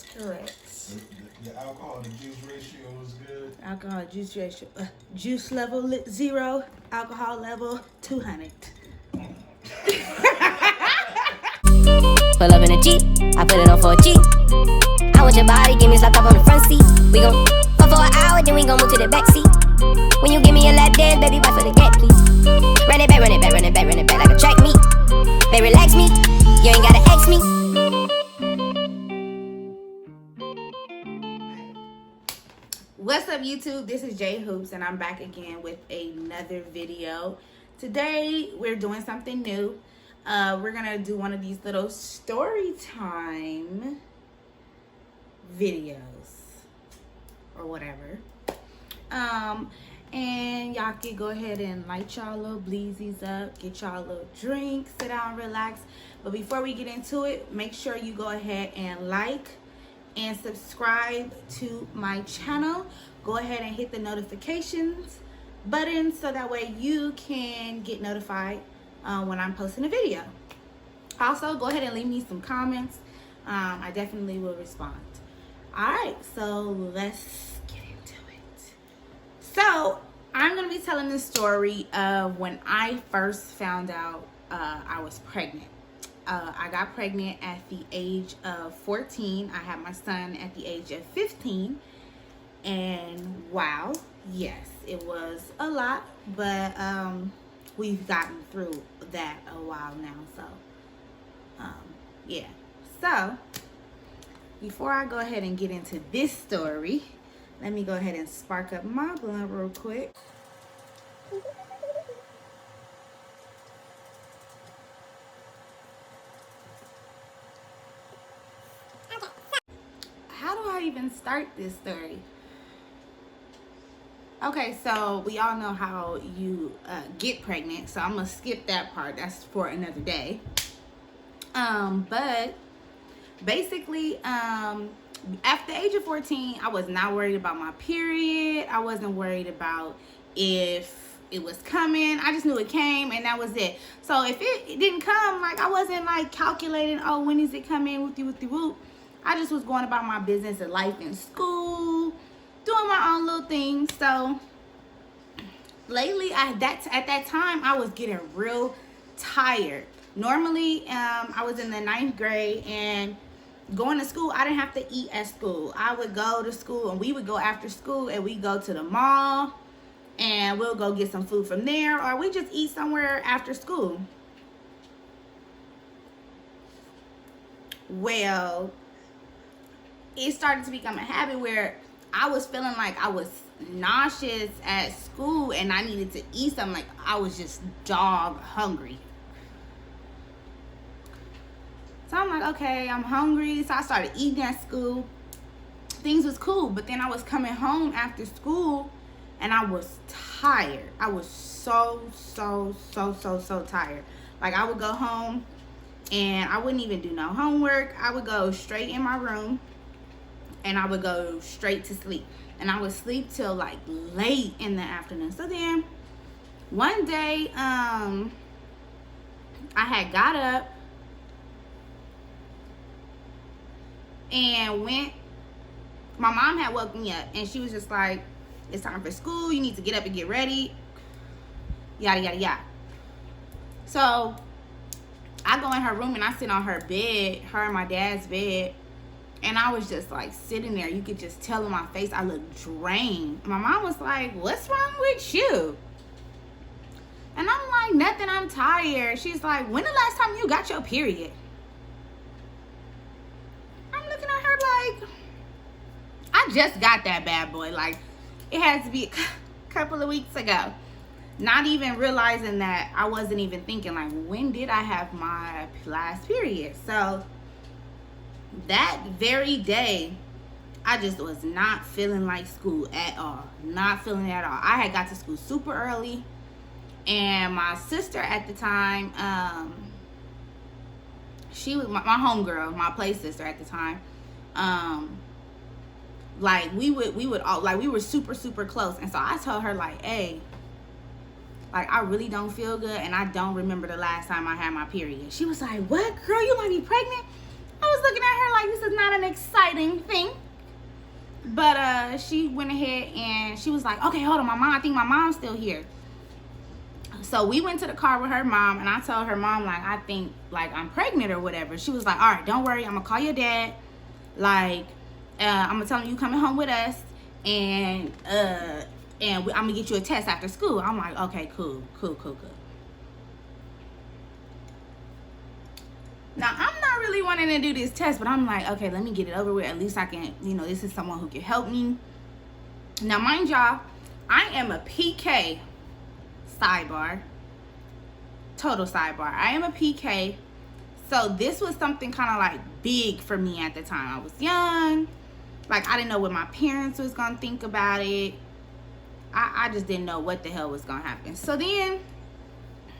is correct. The alcohol to juice ratio is good. Alcohol juice ratio. Juice level 0. Alcohol level 200. Pull up in a Jeep, I put it on for a G. I want your body, give me slap up on the front seat. We gon' fuck for an hour, then we gon' move to the back seat. When you give me a lap dance, baby, wait for the gap, please. Run it back, run it back, run it back, run it back like a track meet. They relax me, you ain't gotta ask me. What's up, YouTube? This is J Hoops, and I'm back again with another video. Today, we're doing something new. We're gonna do one of these little story time videos or whatever. And y'all can go ahead and light y'all little bleezies up, get y'all a little drink, sit down, relax. But before we get into it, make sure you go ahead and like and subscribe to my channel. Go ahead and hit the notifications button so that way you can get notified when I'm posting a video. Also, go ahead and leave me some comments. I definitely will respond. Alright, so let's get into it. So, I'm going to be telling the story of when I first found out I was pregnant. I got pregnant at the age of 14. I had my son at the age of 15. And wow, yes, it was a lot, but we've gotten through that a while now. So, yeah. So, before I go ahead and get into this story, let me go ahead and spark up my blunt real quick. How do I even start this story? Okay, so we all know how you get pregnant, so I'm gonna skip that part. That's for another day. But basically, after the age of 14, I was not worried about my period. I wasn't worried about if it was coming. I just knew it came, and that was it. So if it didn't come, like, I wasn't like calculating, oh, when is it coming, whoop. I just was going about my business and life in school, doing my own little things. So lately, at that time, I was getting real tired. Normally, I was in the 9th grade, and going to school, I didn't have to eat at school. I would go to school, and we would go after school, and we go to the mall, and we'll go get some food from there, or we just eat somewhere after school. Well, it started to become a habit where I was feeling like I was nauseous at school and I needed to eat something. Like, I was just dog hungry. So I'm like, okay, I'm hungry. So I started eating at school. Things was cool, but then I was coming home after school and I was tired. I was so tired. Like, I would go home and I wouldn't even do no homework. I would go straight in my room and I would go straight to sleep. And I would sleep till like late in the afternoon. So then one day, I had got up and went. My mom had woke me up and she was just like, it's time for school. You need to get up and get ready. Yada, yada, yada. So I go in her room and I sit on her bed, her and my dad's bed. And I was just like sitting there. You could just tell in my face I looked drained. My mom was like, what's wrong with you? And I'm like, nothing, I'm tired. She's like, when the last time you got your period? I'm looking at her like, I just got that bad boy. Like, it had to be a couple of weeks ago. Not even realizing that I wasn't even thinking, like, when did I have my last period? So that very day, I just was not feeling like school at all. Not feeling it at all. I had got to school super early. And my sister at the time, she was my homegirl, my play sister at the time. Like, we would all, like, we were super close. And so I told her, like, hey, like, I really don't feel good and I don't remember the last time I had my period. She was like, what, girl, you might be pregnant? I was was looking at her like this is not an exciting thing. But she went ahead and she was like, okay, hold on, I think my mom's still here. So we went to the car with her mom, and I told her mom, like, I think, like, I'm pregnant or whatever. She was like, all right, don't worry, I'm gonna call your dad. Like, I'm gonna tell him you coming home with us, and I'm gonna get you a test after school. I'm like, okay, cool. Now, I'm not really wanting to do this test, but I'm like, okay, let me get it over with. At least I can, this is someone who can help me. Now, mind y'all, I am a PK, sidebar, total sidebar. I am a PK, so this was something kind of like big for me at the time. I was young. Like, I didn't know what my parents was going to think about it. I just didn't know what the hell was going to happen. So then,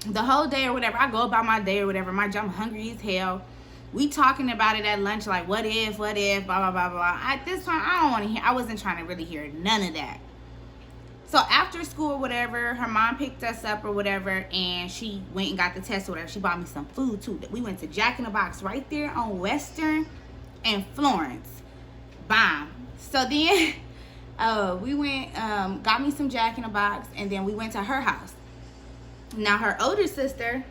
the whole day or whatever, I go about my day or whatever. I'm hungry as hell. We talking about it at lunch, like, what if, blah, blah, blah, blah. At this point, I wasn't trying to really hear none of that. So after school or whatever, her mom picked us up or whatever, and she went and got the test or whatever. She bought me some food, too. We went to Jack in the Box right there on Western and Florence. Bomb. So then we went, got me some Jack in the Box, and then we went to her house. Now, her older sister,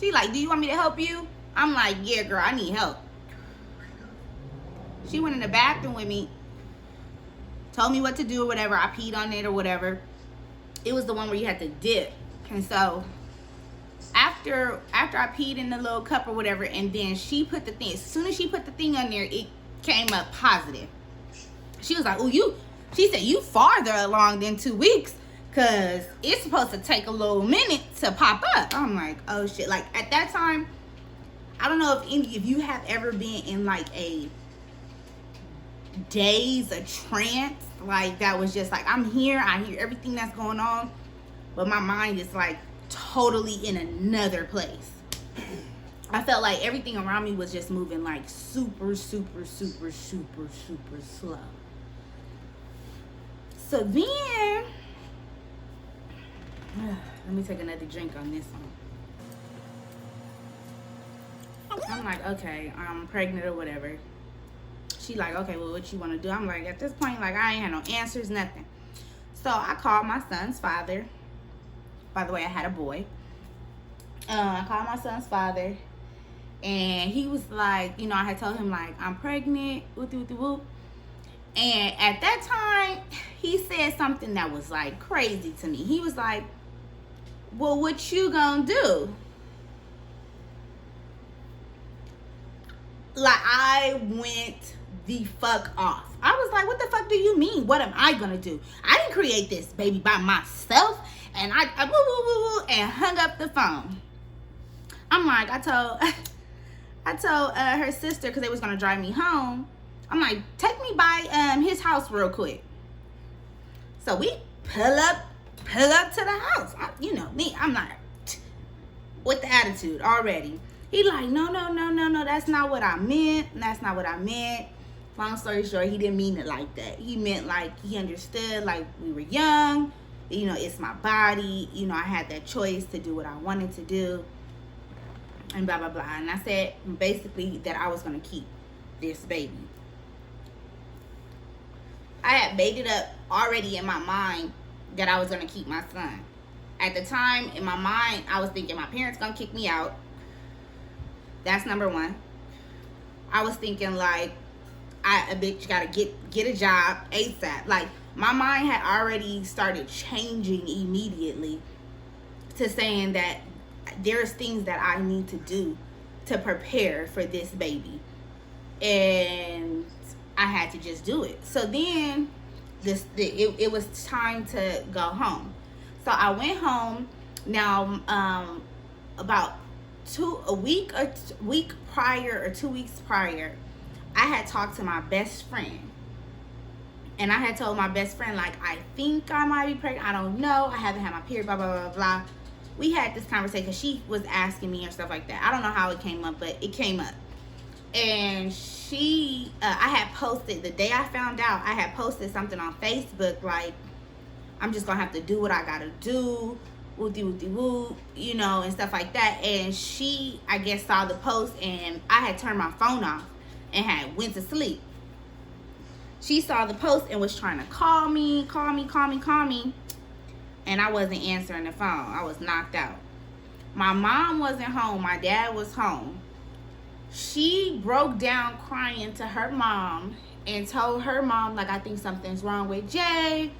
she like, do you want me to help you? I'm like, yeah, girl, I need help. She went in the bathroom with me, told me what to do or whatever. I peed on it or whatever. It was the one where you had to dip. And so after I peed in the little cup or whatever, and then she put the thing, as soon as she put the thing on there, it came up positive. She was like, oh, she said, you farther along than 2 weeks, because it's supposed to take a little minute to pop up. I'm like, oh shit. Like, at that time, I don't know if you have ever been in like a daze, a trance, like that was just like, I'm here, I hear everything that's going on, but my mind is like totally in another place. I felt like everything around me was just moving like super slow. So then, let me take another drink on this one. I'm like, okay, I'm pregnant or whatever. She like, okay, well, what you want to do? I'm like, at this point, like, I ain't had no answers, nothing. So I called my son's father. By the way, I had a boy. I called my son's father, and he was like, I had told him, like, I'm pregnant, whoop. And at that time, he said something that was, like, crazy to me. He was like, well, what you gonna do? Like, I went the fuck off. I was like, what the fuck do you mean? What am I gonna do? I didn't create this baby by myself. And I and hung up the phone. I'm like, I told her sister, because they was gonna drive me home. I'm like, take me by his house real quick. So we pull up to the house. Me, I'm not with the attitude already. He like, no, that's not what I meant. Long story short, he didn't mean it like that. He meant like he understood, like we were young. It's my body. I had that choice to do what I wanted to do. And blah, blah, blah. And I said basically that I was going to keep this baby. I had made it up already in my mind that I was going to keep my son. At the time, in my mind, I was thinking my parents going to kick me out. That's number one. I was thinking like, a bitch got to get a job ASAP. Like, my mind had already started changing immediately to saying that there's things that I need to do to prepare for this baby. And I had to just do it. So then it was time to go home. So I went home. Now, about 2 weeks prior, I had talked to my best friend. And I had told my best friend, like, I think I might be pregnant. I don't know. I haven't had my period, blah, blah, blah, blah. We had this conversation. She was asking me or stuff like that. I don't know how it came up, but it came up. And I had posted, the day I found out, I had posted something on Facebook, like, I'm just going to have to do what I got to do. whoopty whoopty whoop, you know, and stuff like that. And she, I guess, saw the post, and I had turned my phone off and had went to sleep. She saw the post and was trying to call me, and I wasn't answering the phone. I was knocked out. My mom wasn't home. My dad was home. She broke down crying to her mom and told her mom, like, I think something's wrong with Jay.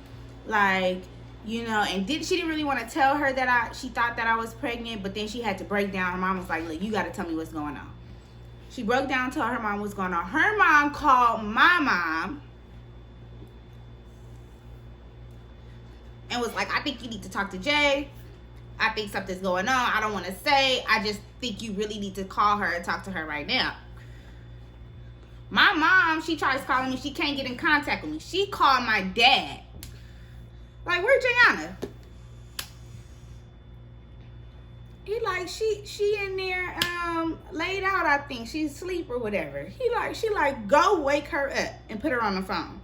Like, you know, and she didn't really want to tell her that she thought that I was pregnant, but then she had to break down. Her mom was like, look, you got to tell me what's going on. She broke down, told her mom what's going on. Her mom called my mom and was like, I think you need to talk to Jay. I think something's going on. I don't want to say. I just think you really need to call her and talk to her right now. My mom, she tries calling me. She can't get in contact with me. She called my dad. Like, where's Jayana? He like, she in there laid out, I think. She's asleep or whatever. She like, go wake her up and put her on the phone.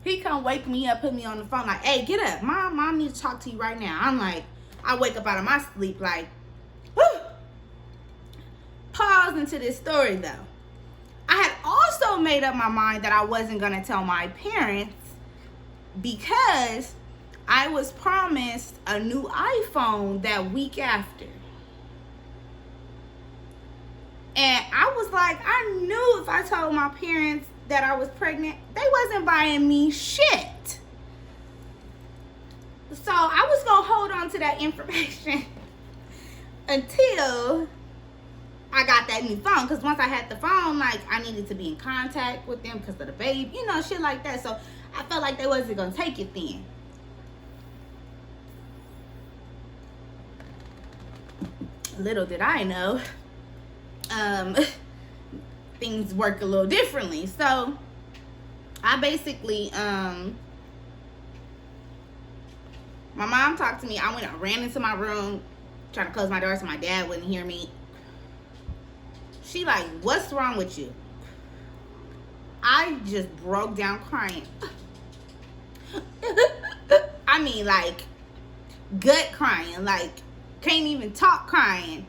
He come wake me up, put me on the phone, like, hey, get up. Mom needs to talk to you right now. I'm like, I wake up out of my sleep like, whew. Pause into this story, though. I had also made up my mind that I wasn't going to tell my parents because I was promised a new iPhone that week after. And I was like, I knew if I told my parents that I was pregnant, they wasn't buying me shit. So I was going to hold on to that information until I got that new phone. Because once I had the phone, like, I needed to be in contact with them because of the baby, you know, shit like that. So I felt like they wasn't going to take it then. Little did I know, things work a little differently. So I basically, my mom talked to me. I ran into my room, trying to close my door so my dad wouldn't hear me. She like, what's wrong with you? I just broke down crying. I mean, like, gut crying, like, can't even talk crying.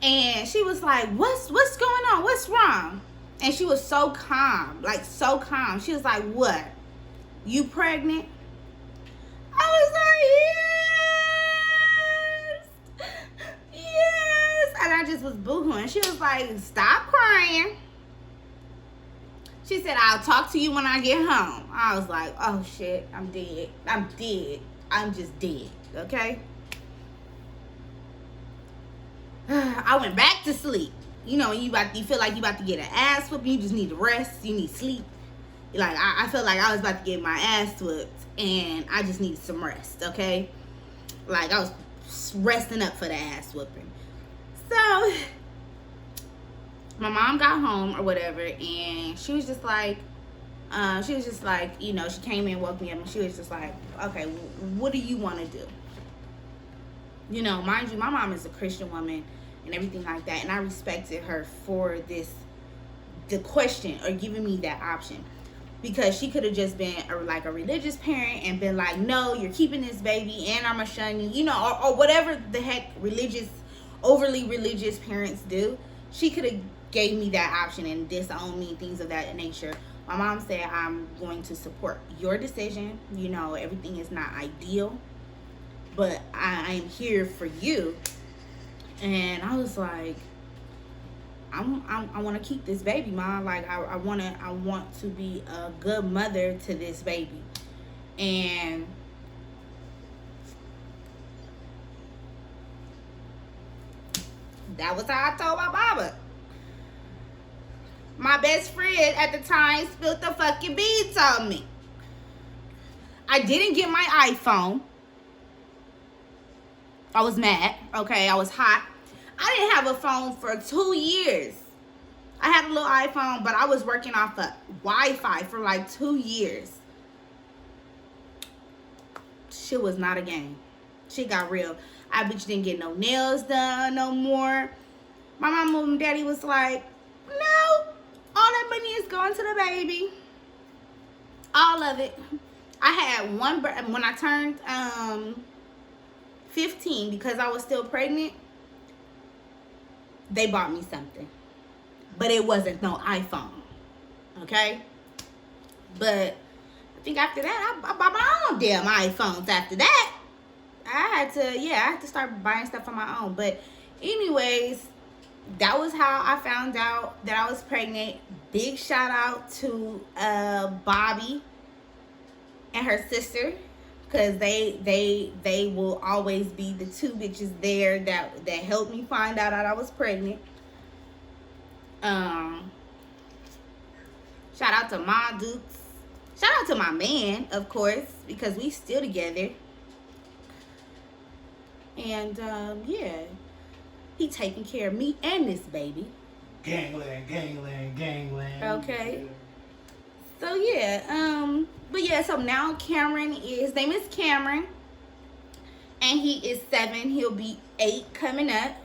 And she was like, what's going on? What's wrong? And she was so calm, like, so calm. She was like, what? You pregnant? I was like, yes. And I just was boohooing. She was like, stop crying. She said, I'll talk to you when I get home. I was like, oh shit, I'm dead. I'm just dead, okay? I went back to sleep. You know, you feel like you about to get an ass whooping. You just need to rest. You need sleep. Like, I felt like I was about to get my ass whooped, and I just needed some rest, okay? Like, I was resting up for the ass whooping. So, my mom got home or whatever, and she was just like, you know, she came in, woke me up, and she was just like, okay, what do you want to do? You know, mind you, my mom is a Christian woman and everything like that, and I respected her for the question or giving me that option, because she could have just been a religious parent and been like, no, you're keeping this baby and I'm gonna shun you, you know, or whatever the heck overly religious parents do. She could have gave me that option and disown me, things of that nature. My mom said, I'm going to support your decision. You know, everything is not ideal, but I am here for you. And I was like, I want to keep this baby, Mom. Like, I want to be a good mother to this baby. And that was how I told my mama. My best friend at the time spilled the fucking beans on me. I didn't get my iPhone. I was mad, okay? I was hot. I didn't have a phone for 2 years. I had a little iPhone, but I was working off of Wi-Fi for like 2 years. Shit was not a game. Shit got real. I bitch didn't get no nails done no more. My mom and daddy was like, no, all that money is going to the baby. All of it. I had one, when I turned 15, because I was still pregnant, they bought me something. But it wasn't no iPhone. Okay? But I think after that, I bought my own damn iPhones after that. I had to start buying stuff on my own. But anyways, that was how I found out that I was pregnant. Big shout out to Bobby and her sister, because they will always be the two bitches there that helped me find out that I was pregnant. Shout out to Ma Dukes. Shout out to my man, of course, because we still together. And yeah, he taking care of me and this baby. Gangland, gangland, gangland. Okay. So yeah, but yeah, so now his name is Cameron, and he is 7. He'll be 8 coming up.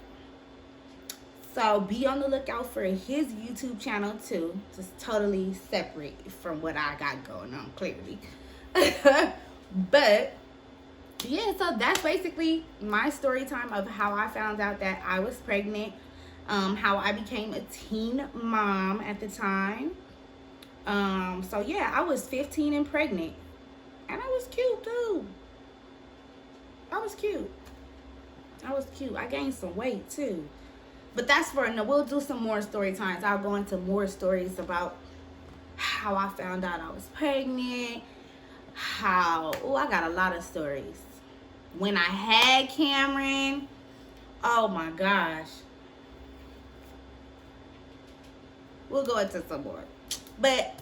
So be on the lookout for his YouTube channel too. Just totally separate from what I got going on, clearly. But yeah, so that's basically my story time of how I found out that I was pregnant, how I became a teen mom at the time. So yeah, I was 15 and pregnant, and I was cute too. I was cute. I gained some weight too. But that's for no. We'll do some more story times. I'll go into more stories about how I found out I was pregnant. I got a lot of stories. When I had Cameron, oh my gosh. We'll go into some more. But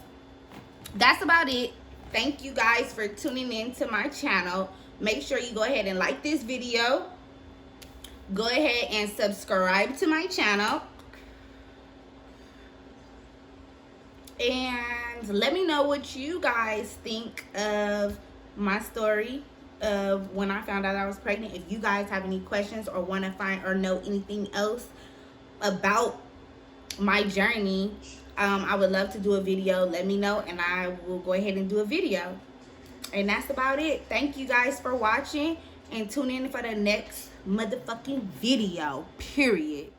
that's about it. Thank you guys for tuning in to my channel. Make sure you go ahead and like this video. Go ahead and subscribe to my channel. And let me know what you guys think of my story of when I found out I was pregnant. If you guys have any questions or want to find or know anything else about my journey, I would love to do a video. Let me know and I will go ahead and do a video. And that's about it. Thank you guys for watching, and tune in for the next motherfucking video, period.